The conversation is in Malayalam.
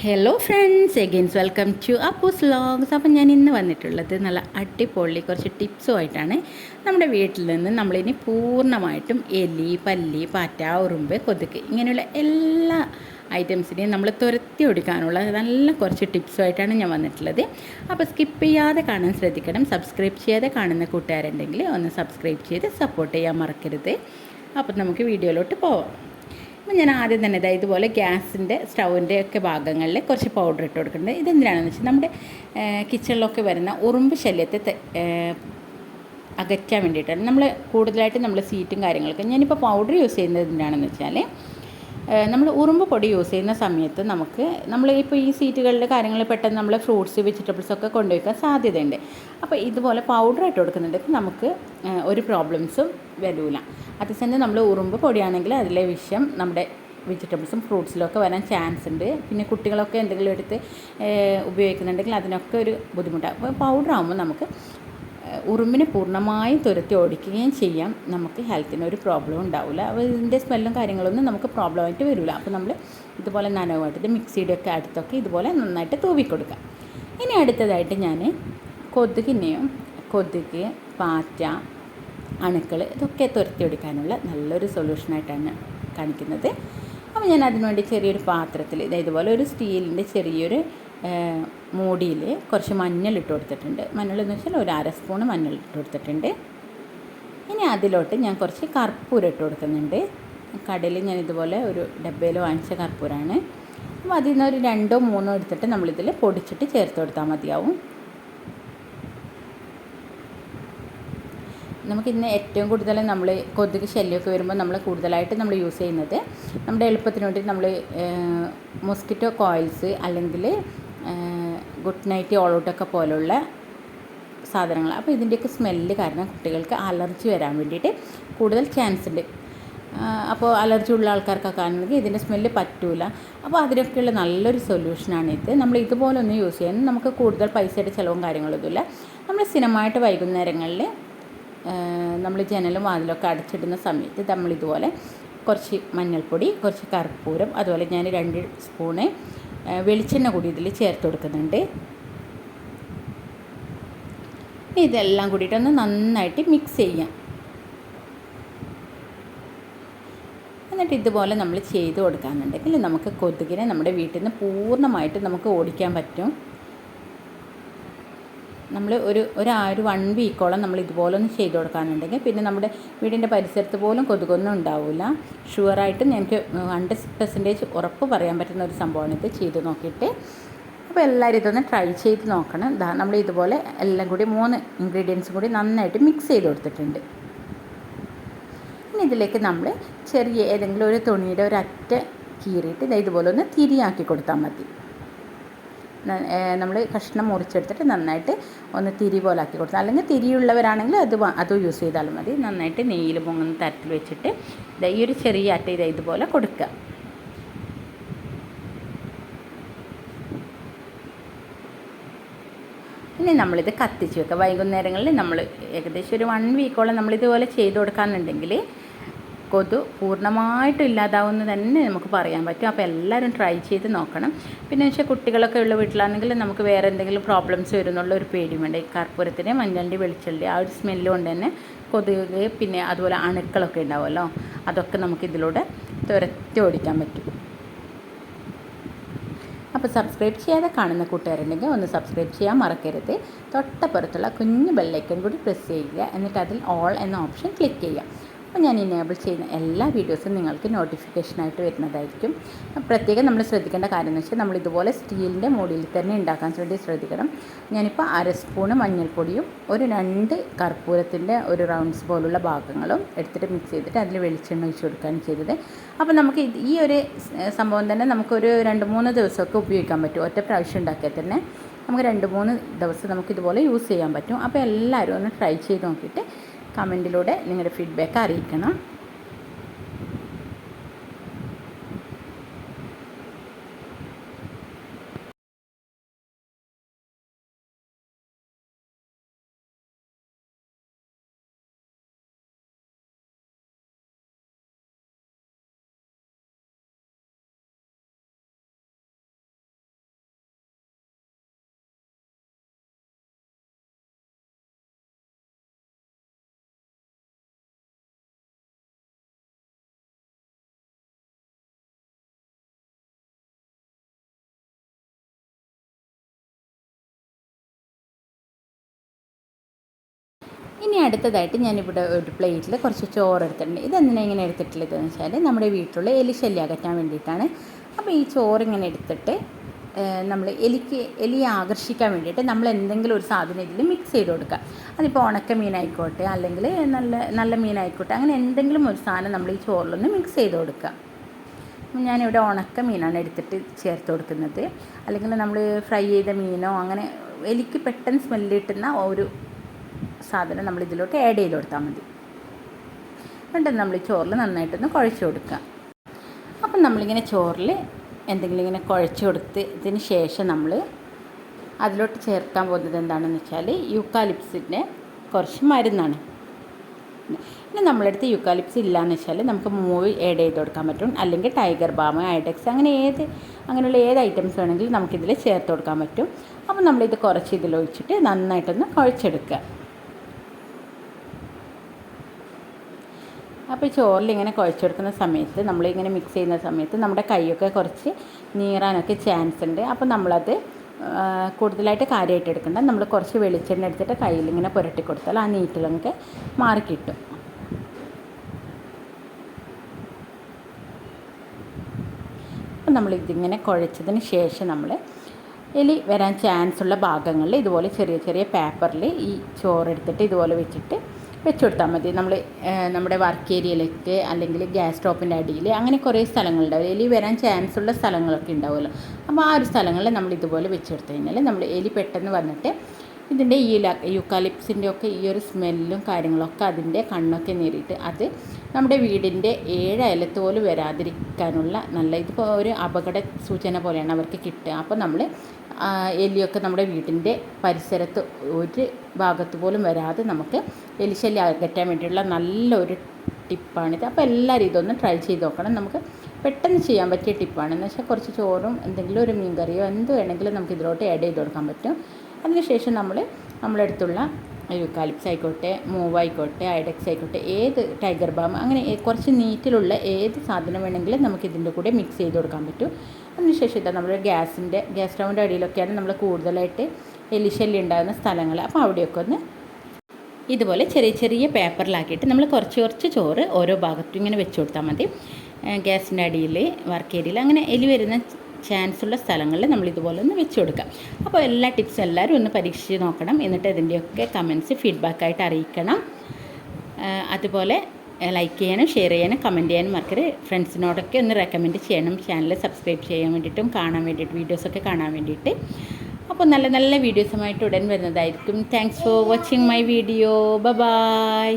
Hello friends, again welcome to Appus vlogs. അപ്പം ഞാൻ ഇന്ന് വന്നിട്ടുള്ളത് നല്ല അടിപൊളി കുറച്ച് ടിപ്സുമായിട്ടാണ്. നമ്മുടെ വീട്ടിൽ നിന്ന് നമ്മളിനി പൂർണ്ണമായിട്ടും എലി, പല്ലി, പാറ്റ, ഉറുമ്പ്, കൊതുക് ഇങ്ങനെയുള്ള എല്ലാ ഐറ്റംസിനെയും നമ്മൾ തുരത്തി ഓടിക്കാനുള്ള നല്ല കുറച്ച് ടിപ്സുമായിട്ടാണ് ഞാൻ വന്നിട്ടുള്ളത്. അപ്പോൾ സ്കിപ്പ് ചെയ്യാതെ കാണാൻ ശ്രദ്ധിക്കണം. സബ്സ്ക്രൈബ് ചെയ്യാതെ കാണുന്ന കൂട്ടുകാരുണ്ടെങ്കിൽ ഒന്ന് സബ്സ്ക്രൈബ് ചെയ്ത് സപ്പോർട്ട് ചെയ്യാൻ മറക്കരുത്. അപ്പം നമുക്ക് വീഡിയോയിലോട്ട് പോവാം. അപ്പം ഞാൻ ആദ്യം തന്നെ ഇതുപോലെ ഗ്യാസിൻ്റെ സ്റ്റൗവിൻ്റെ ഒക്കെ ഭാഗങ്ങളിൽ കുറച്ച് പൗഡർ ഇട്ട് കൊടുക്കുന്നുണ്ട്. ഇതെന്തിനാണെന്ന് വെച്ചാൽ നമ്മുടെ കിച്ചണിലൊക്കെ വരുന്ന ഉറുമ്പ് ശല്യത്തെ അകറ്റാൻ വേണ്ടിയിട്ടാണ്. നമ്മൾ കൂടുതലായിട്ട് നമ്മൾ സീറ്റും കാര്യങ്ങളൊക്കെ ഞാനിപ്പോൾ പൗഡർ യൂസ് ചെയ്യുന്നത് എന്തിനാണെന്ന് വെച്ചാൽ നമ്മൾ ഉറുമ്പ് പൊടി യൂസ് ചെയ്യുന്ന സമയത്ത് നമുക്ക് ഇപ്പോൾ ഈ സീറ്റുകളിലെ കാര്യങ്ങൾ പെട്ടെന്ന് നമ്മൾ ഫ്രൂട്ട്സ് വെജിറ്റബിൾസൊക്കെ കൊണ്ടുവയ്ക്കാൻ സാധ്യതയുണ്ട്. അപ്പോൾ ഇതുപോലെ പൗഡർ ഇട്ട് കൊടുക്കുന്നുണ്ടെങ്കിൽ നമുക്ക് ഒരു പ്രോബ്ലംസും വരില്ല. അതേസമയം നമ്മൾ ഉറുമ്പ് പൊടിയാണെങ്കിൽ അതിലെ വിഷം നമ്മുടെ വെജിറ്റബിൾസും ഫ്രൂട്ട്സിലൊക്കെ വരാൻ ചാൻസ് ഉണ്ട്. പിന്നെ കുട്ടികളൊക്കെ എന്തെങ്കിലും എടുത്ത് ഉപയോഗിക്കുന്നുണ്ടെങ്കിൽ അതിനൊക്കെ ഒരു ബുദ്ധിമുട്ടാണ്. അപ്പോൾ പൗഡർ ആകുമ്പോൾ നമുക്ക് ഉറുമ്പിനെ പൂർണ്ണമായും തുരത്തി ഓടിക്കുകയും ചെയ്യാം. നമുക്ക് ഹെൽത്തിന് ഒരു പ്രോബ്ലം ഉണ്ടാവില്ല. അപ്പോൾ ഇതിൻ്റെ സ്മെല്ലും കാര്യങ്ങളൊന്നും നമുക്ക് പ്രോബ്ലമായിട്ട് വരില്ല. അപ്പോൾ നമ്മൾ ഇതുപോലെ നനവായിട്ട് മിക്സിയുടെ ഒക്കെ അടുത്തൊക്കെ ഇതുപോലെ നന്നായിട്ട് തൂവിക്കൊടുക്കാം. ഇനി അടുത്തതായിട്ട് ഞാൻ കൊതുക്, പാറ്റ, അണുക്കൾ ഇതൊക്കെ തുരത്തി ഓടിക്കാനുള്ള നല്ലൊരു സൊല്യൂഷനായിട്ടാണ് കാണിക്കുന്നത്. അപ്പോൾ ഞാൻ അതിനുവേണ്ടി ചെറിയൊരു പാത്രത്തിൽ ഇതുപോലെ ഒരു സ്റ്റീലിൻ്റെ ചെറിയൊരു മൂടിയിൽ കുറച്ച് മഞ്ഞൾ ഇട്ട് കൊടുത്തിട്ടുണ്ട്. മഞ്ഞൾ എന്ന് വെച്ചാൽ ഒരു അര സ്പൂണ് മഞ്ഞൾ ഇട്ട് കൊടുത്തിട്ടുണ്ട്. ഇനി അതിലോട്ട് ഞാൻ കുറച്ച് കർപ്പൂരം ഇട്ട് കൊടുക്കുന്നുണ്ട്. കടയിൽ ഞാൻ ഇതുപോലെ ഒരു ഡബ്ബയിൽ വാങ്ങിച്ച കർപ്പൂരമാണ്. അപ്പോൾ അതിൽ നിന്ന് ഒരു 2 or 3 എടുത്തിട്ട് നമ്മളിതിൽ പൊടിച്ചിട്ട് ചേർത്ത് കൊടുത്താൽ മതിയാവും. നമുക്കിന്ന് ഏറ്റവും കൂടുതൽ നമ്മൾ കൊതുക് ശല്യമൊക്കെ വരുമ്പോൾ നമ്മൾ കൂടുതലായിട്ട് നമ്മൾ യൂസ് ചെയ്യുന്നത് നമ്മുടെ എളുപ്പത്തിന് വേണ്ടി നമ്മൾ മൊസ്കിറ്റോ കോയിൽസ് അല്ലെങ്കിൽ ഗുഡ് നൈറ്റ് ഓൾ ഔട്ടൊക്കെ പോലുള്ള സാധനങ്ങൾ. അപ്പോൾ ഇതിൻ്റെയൊക്കെ സ്മെല്ല് കാരണം കുട്ടികൾക്ക് അലർജി വരാൻ വേണ്ടിയിട്ട് കൂടുതൽ ചാൻസ് ഉണ്ട്. അപ്പോൾ അലർജി ഉള്ള ആൾക്കാർക്കൊക്കെ ആണെങ്കിൽ ഇതിൻ്റെ സ്മെല്ല് പറ്റൂല. അപ്പോൾ അതിനൊക്കെയുള്ള നല്ലൊരു സൊല്യൂഷനാണിത്. നമ്മൾ ഇതുപോലെ ഒന്ന് യൂസ് ചെയ്യാൻ നമുക്ക് കൂടുതൽ പൈസയുടെ ചിലവും കാര്യങ്ങളൊന്നുമില്ല. നമ്മൾ സ്ഥിരമായിട്ട് വൈകുന്നേരങ്ങളിൽ നമ്മൾ ജനലും വാതിലൊക്കെ അടച്ചിടുന്ന സമയത്ത് നമ്മളിതുപോലെ കുറച്ച് മഞ്ഞൾപ്പൊടി, കുറച്ച് കർപ്പൂരം, അതുപോലെ ഞാൻ 2 സ്പൂണ് വെളിച്ചെണ്ണ കൂടി ഇതിൽ ചേർത്ത് കൊടുക്കുന്നുണ്ട്. ഇതെല്ലാം കൂടിയിട്ടൊന്ന് നന്നായിട്ട് മിക്സ് ചെയ്യാം. എന്നിട്ട് ഇതുപോലെ നമ്മൾ ചെയ്ത് കൊടുക്കാനുണ്ടെങ്കിൽ നമുക്ക് കൊതുകിനെ നമ്മുടെ വീട്ടിൽ നിന്ന് പൂർണ്ണമായിട്ട് നമുക്ക് ഓടിക്കാൻ പറ്റും. നമ്മൾ ഒരു 1 വീക്കോളം നമ്മൾ ഇതുപോലെ ഒന്ന് ചെയ്ത് കൊടുക്കാനുണ്ടെങ്കിൽ പിന്നെ നമ്മുടെ വീടിൻ്റെ പരിസരത്ത് പോലും കൊതുകൊന്നും ഉണ്ടാവില്ല. ഷുവറായിട്ടും എനിക്ക് 100% ഉറപ്പ് പറയാൻ പറ്റുന്ന ഒരു സംഭവമാണിത്. ചെയ്ത് നോക്കിയിട്ട് അപ്പോൾ എല്ലാവരും ഇതൊന്ന് ട്രൈ ചെയ്ത് നോക്കണം. നമ്മൾ ഇതുപോലെ എല്ലാം കൂടി 3 ഇൻഗ്രീഡിയൻസും കൂടി നന്നായിട്ട് മിക്സ് ചെയ്ത് കൊടുത്തിട്ടുണ്ട്. ഇനി ഇതിലേക്ക് നമ്മൾ ചെറിയ ഏതെങ്കിലും ഒരു തുണിയുടെ ഒരു അറ്റ കീറിയിട്ട് ഇതുപോലെ ഒന്ന് തിരിയാക്കി കൊടുത്താൽ മതി. നമ്മൾ കഷ്ണം മുറിച്ചെടുത്തിട്ട് നന്നായിട്ട് ഒന്ന് തിരി പോലെ ആക്കി കൊടുത്താൽ, അല്ലെങ്കിൽ തിരിയുള്ളവരാണെങ്കിൽ അത് യൂസ് ചെയ്താലും മതി. നന്നായിട്ട് നെയ്യിൽ പൊങ്ങുന്ന തരത്തിൽ വെച്ചിട്ട് ഈ ഒരു ചെറിയ അറ്റ ഇതുപോലെ കൊടുക്കുക. ഇനി നമ്മളിത് കത്തിച്ച് വെക്കുക. വൈകുന്നേരങ്ങളിൽ നമ്മൾ ഏകദേശം ഒരു 1 വീക്കോളം നമ്മളിതുപോലെ ചെയ്ത് കൊടുക്കാമെന്നുണ്ടെങ്കിൽ കൊതു പൂർണ്ണമായിട്ടും ഇല്ലാതാവുമെന്ന് തന്നെ നമുക്ക് പറയാൻ പറ്റും. അപ്പോൾ എല്ലാവരും ട്രൈ ചെയ്ത് നോക്കണം. പിന്നെ വെച്ചാൽ കുട്ടികളൊക്കെ ഉള്ള വീട്ടിലാണെങ്കിൽ നമുക്ക് വേറെ എന്തെങ്കിലും പ്രോബ്ലംസ് വരുന്നുള്ള ഒരു പേടിയും വേണ്ട. ഈ കർപ്പൂരത്തിൻ്റെ, മഞ്ഞളിൻ്റെ, വെളിച്ചെണ്ണ ആ ഒരു സ്മെല്ല് കൊണ്ട് തന്നെ കൊതുക് പിന്നെ അതുപോലെ അണുക്കളൊക്കെ ഉണ്ടാവുമല്ലോ, അതൊക്കെ നമുക്ക് ഇതിലൂടെ തുരത്തി ഓടിക്കാൻ പറ്റും. അപ്പോൾ സബ്സ്ക്രൈബ് ചെയ്യാതെ കാണുന്ന കൂട്ടുകാരുണ്ടെങ്കിൽ ഒന്ന് സബ്സ്ക്രൈബ് ചെയ്യാൻ മറക്കരുത്. തൊട്ടപ്പുറത്തുള്ള കുഞ്ഞു ബെല്ലൈക്കൺ കൂടി പ്രസ് ചെയ്യുക. എന്നിട്ട് അതിൽ ഓൾ എന്ന ഓപ്ഷൻ ക്ലിക്ക് ചെയ്യുക. അപ്പോൾ ഞാൻ ഇനേബിൾ ചെയ്യുന്ന എല്ലാ വീഡിയോസും നിങ്ങൾക്ക് നോട്ടിഫിക്കേഷനായിട്ട് വരുന്നതായിരിക്കും. പ്രത്യേകം നമ്മൾ ശ്രദ്ധിക്കേണ്ട കാര്യം എന്ന് വെച്ചാൽ നമ്മൾ ഇതുപോലെ സ്റ്റീലിൻ്റെ മൂടിയിൽ തന്നെ ഉണ്ടാക്കാൻ വേണ്ടി ശ്രദ്ധിക്കണം. ഞാനിപ്പോൾ 1 സ്പൂണ് മഞ്ഞൾപ്പൊടിയും ഒരു 2 കർപ്പൂരത്തിൻ്റെ ഒരു റൗണ്ട്സ് പോലുള്ള ഭാഗങ്ങളും എടുത്തിട്ട് മിക്സ് ചെയ്തിട്ട് അതിൽ വെളിച്ചെണ്ണ ഒഴിച്ച് കൊടുക്കുകയാണ് ചെയ്തത്. അപ്പോൾ നമുക്ക് ഈ ഒരു സംഭവം തന്നെ നമുക്കൊരു 2-3 ദിവസമൊക്കെ ഉപയോഗിക്കാൻ പറ്റും. ഒറ്റ പ്രാവശ്യം ഉണ്ടാക്കിയാൽ തന്നെ നമുക്ക് 2-3 ദിവസം നമുക്കിതുപോലെ യൂസ് ചെയ്യാൻ പറ്റും. അപ്പോൾ എല്ലാവരും ഒന്ന് ട്രൈ ചെയ്ത് നോക്കിയിട്ട് കമൻറ്റിലൂടെ നിങ്ങളുടെ ഫീഡ്ബാക്ക് അറിയിക്കണം. ഇനി അടുത്തതായിട്ട് ഞാനിവിടെ ഒരു പ്ലേറ്റിൽ കുറച്ച് ചോറ് എടുത്തിട്ടുണ്ട്. ഇതെന്തിനാണ് ഇങ്ങനെ എടുത്തിട്ടുള്ളതെന്ന് വെച്ചാൽ നമ്മുടെ വീട്ടിലുള്ള എലി ശല്യം അകറ്റാൻ വേണ്ടിയിട്ടാണ്. അപ്പോൾ ഈ ചോറിങ്ങനെ എടുത്തിട്ട് നമ്മൾ എലിയെ ആകർഷിക്കാൻ വേണ്ടിയിട്ട് നമ്മൾ എന്തെങ്കിലും ഒരു സാധനം ഇതിൽ മിക്സ് ചെയ്ത് കൊടുക്കുക. അതിപ്പോൾ ഉണക്ക മീനായിക്കോട്ടെ, അല്ലെങ്കിൽ നല്ല നല്ല മീനായിക്കോട്ടെ, അങ്ങനെ എന്തെങ്കിലും ഒരു സാധനം നമ്മൾ ഈ ചോറിലൊന്ന് മിക്സ് ചെയ്ത് കൊടുക്കുക. ഞാനിവിടെ ഉണക്ക മീനാണ് എടുത്തിട്ട് ചേർത്ത് കൊടുക്കുന്നത്. അല്ലെങ്കിൽ നമ്മൾ ഫ്രൈ ചെയ്ത മീനോ അങ്ങനെ എലിക്ക് പെട്ടെന്ന് സ്മെല്ല് കിട്ടുന്ന ഒരു സാധനം നമ്മൾ ഇതിലോട്ട് ആഡ് ചെയ്ത് കൊടുത്താൽ മതി. എന്നിട്ട് നമ്മൾ ഈ ചോറിൽ നന്നായിട്ടൊന്ന് കുഴച്ച് കൊടുക്കുക. അപ്പം നമ്മളിങ്ങനെ ചോറിൽ എന്തെങ്കിലും ഇങ്ങനെ കുഴച്ച് കൊടുത്തതിന് ശേഷം നമ്മൾ അതിലോട്ട് ചേർക്കാൻ പോകുന്നത് എന്താണെന്ന് വെച്ചാൽ യൂക്കാലിപ്സിൻ്റെ കുറച്ച് മരുന്നാണ്. ഇനി നമ്മളടുത്ത് യൂക്കാലിപ്സ് ഇല്ലയെന്ന് വെച്ചാൽ നമുക്ക് മൂവ് ആഡ് ചെയ്ത് കൊടുക്കാൻ പറ്റും. അല്ലെങ്കിൽ ടൈഗർ ബാം, ഐഡെക്സ്, അങ്ങനെയുള്ള ഏത് ഐറ്റംസ് വേണമെങ്കിലും നമുക്കിതിൽ ചേർത്ത് കൊടുക്കാൻ പറ്റും. അപ്പോൾ നമ്മളിത് കുറച്ച് ഇതിലൊഴിച്ചിട്ട് നന്നായിട്ടൊന്ന് കുഴച്ചെടുക്കുക. അപ്പോൾ ഈ ചോറിൽ ഇങ്ങനെ കുഴച്ചെടുക്കുന്ന സമയത്ത് നമ്മളിങ്ങനെ മിക്സ് ചെയ്യുന്ന സമയത്ത് നമ്മുടെ കൈയൊക്കെ കുറച്ച് നീറാനൊക്കെ ചാൻസ് ഉണ്ട്. അപ്പോൾ നമ്മളത് കൂടുതലായിട്ട് കാര്യമായിട്ട് എടുക്കണ്ട. നമ്മൾ കുറച്ച് വെളിച്ചെണ്ണ എടുത്തിട്ട് കയ്യിൽ ഇങ്ങനെ പുരട്ടി കൊടുത്താൽ ആ നീറ്റിലൊക്കെ മാറിക്കിട്ടും. അപ്പോൾ നമ്മളിതിങ്ങനെ കുഴച്ചതിന് ശേഷം നമ്മൾ എലി വരാൻ ചാൻസ് ഉള്ള ഭാഗങ്ങളിൽ ഇതുപോലെ ചെറിയ ചെറിയ പേപ്പറിൽ ഈ ചോറെടുത്തിട്ട് ഇതുപോലെ വെച്ചിട്ട് കൊടുത്താൽ മതി. നമ്മുടെ വർക്ക് ഏരിയയിലേക്ക് അല്ലെങ്കിൽ ഗ്യാസ് സ്റ്റോപ്പിൻ്റെ അടിയിൽ അങ്ങനെ കുറേ സ്ഥലങ്ങളുണ്ടാവും. എലി വരാൻ ചാൻസ് ഉള്ള സ്ഥലങ്ങളൊക്കെ ഉണ്ടാവുമല്ലോ. അപ്പോൾ ആ ഒരു സ്ഥലങ്ങളിൽ നമ്മൾ ഇതുപോലെ വെച്ചെടുത്ത് കഴിഞ്ഞാൽ നമ്മൾ എലി പെട്ടെന്ന് വന്നിട്ട് ഇതിൻ്റെ ഈ യൂക്കാലിപ്സിൻ്റെ ഒക്കെ ഈ ഒരു സ്മെല്ലും കാര്യങ്ങളൊക്കെ അതിൻ്റെ കണ്ണൊക്കെ നേരിട്ട് അത് നമ്മുടെ വീടിൻ്റെ 7 അയലത്ത് പോലും വരാതിരിക്കാനുള്ള ഇതിപ്പോൾ ഒരു അപകട സൂചന പോലെയാണ് അവർക്ക് കിട്ടുക. അപ്പോൾ നമ്മൾ എലിയൊക്കെ നമ്മുടെ വീടിൻ്റെ പരിസരത്ത് ഒരു ഭാഗത്ത് പോലും വരാതെ നമുക്ക് എലിശല്യം അകറ്റാൻ വേണ്ടിയുള്ള നല്ലൊരു ടിപ്പാണിത്. അപ്പോൾ എല്ലാവരും ഇതൊന്ന് ട്രൈ ചെയ്ത് നോക്കണം. നമുക്ക് പെട്ടെന്ന് ചെയ്യാൻ പറ്റിയ ടിപ്പാണ്. എന്ന് വെച്ചാൽ കുറച്ച് ചോറും എന്തെങ്കിലും ഒരു മീൻ കറിയോ എന്ത് വേണമെങ്കിലും നമുക്ക് ഇതിലോട്ട് ആഡ് ചെയ്ത് കൊടുക്കാൻ പറ്റും. അതിനുശേഷം നമ്മളടുത്തുള്ള യൂക്കാലിപ്സ് ആയിക്കോട്ടെ, മൂവ് ആയിക്കോട്ടെ, ഐഡെക്സ് ആയിക്കോട്ടെ, ഏത് ടൈഗർ ബാം, അങ്ങനെ കുറച്ച് നീറ്റിലുള്ള ഏത് സാധനം വേണമെങ്കിലും നമുക്ക് ഇതിൻ്റെ കൂടെ മിക്സ് ചെയ്ത് കൊടുക്കാൻ പറ്റും. അതിനുശേഷം ഇതാ നമ്മുടെ ഗ്യാസ് സ്റ്റൗവിൻ്റെ അടിയിലൊക്കെയാണ് നമ്മൾ കൂടുതലായിട്ട് എലിശല്യം ഉണ്ടാകുന്ന സ്ഥലങ്ങൾ. അപ്പോൾ അവിടെയൊക്കെ ഒന്ന് ഇതുപോലെ ചെറിയ ചെറിയ പേപ്പറിലാക്കിയിട്ട് നമ്മൾ കുറച്ച് ചോറ് ഓരോ ഭാഗത്തും ഇങ്ങനെ വെച്ച് കൊടുത്താൽ മതി. ഗ്യാസിൻ്റെ അടിയിൽ, വർക്ക് ഏരിയയിൽ, അങ്ങനെ എലി വരുന്ന ചാൻസ് ഉള്ള സ്ഥലങ്ങളിൽ നമ്മൾ ഇതുപോലെ ഒന്ന് വെച്ച് കൊടുക്കാം. അപ്പോൾ എല്ലാ ടിപ്സും എല്ലാവരും ഒന്ന് പരീക്ഷിച്ച് നോക്കണം. എന്നിട്ട് ഇതിൻ്റെയൊക്കെ കമൻറ്റ്സ് ഫീഡ്ബാക്കായിട്ട് അറിയിക്കണം. അതുപോലെ ലൈക്ക് ചെയ്യാനും ഷെയർ ചെയ്യാനും കമൻറ്റ് ചെയ്യാനും മറക്കരുത്. ഫ്രണ്ട്സിനോടൊക്കെ ഒന്ന് റെക്കമെൻഡ് ചെയ്യണം. ചാനൽ സബ്സ്ക്രൈബ് ചെയ്യാൻ വേണ്ടിയിട്ടും വീഡിയോസൊക്കെ കാണാൻ വേണ്ടിയിട്ട്. അപ്പോൾ നല്ല നല്ല വീഡിയോസുമായിട്ട് ഉടൻ വരുന്നതായിരിക്കും. Thanks for watching my video. By.